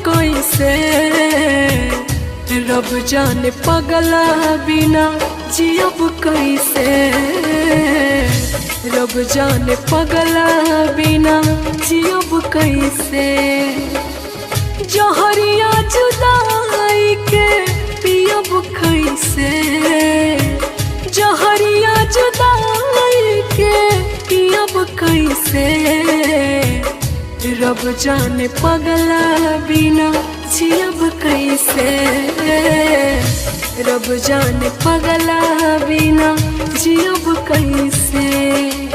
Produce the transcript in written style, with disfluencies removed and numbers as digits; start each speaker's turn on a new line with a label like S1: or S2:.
S1: कैसे, रब जाने पगला बिना जियब कैसे, रब जाने पगला बिना जियब कैसे। जहरिया जुदाई के पियब कैसे, जहरिया जुदाई के पियब कैसे, रब जाने पगला बिना जियब कैसे, रब जाने पगला बिना जियब कैसे।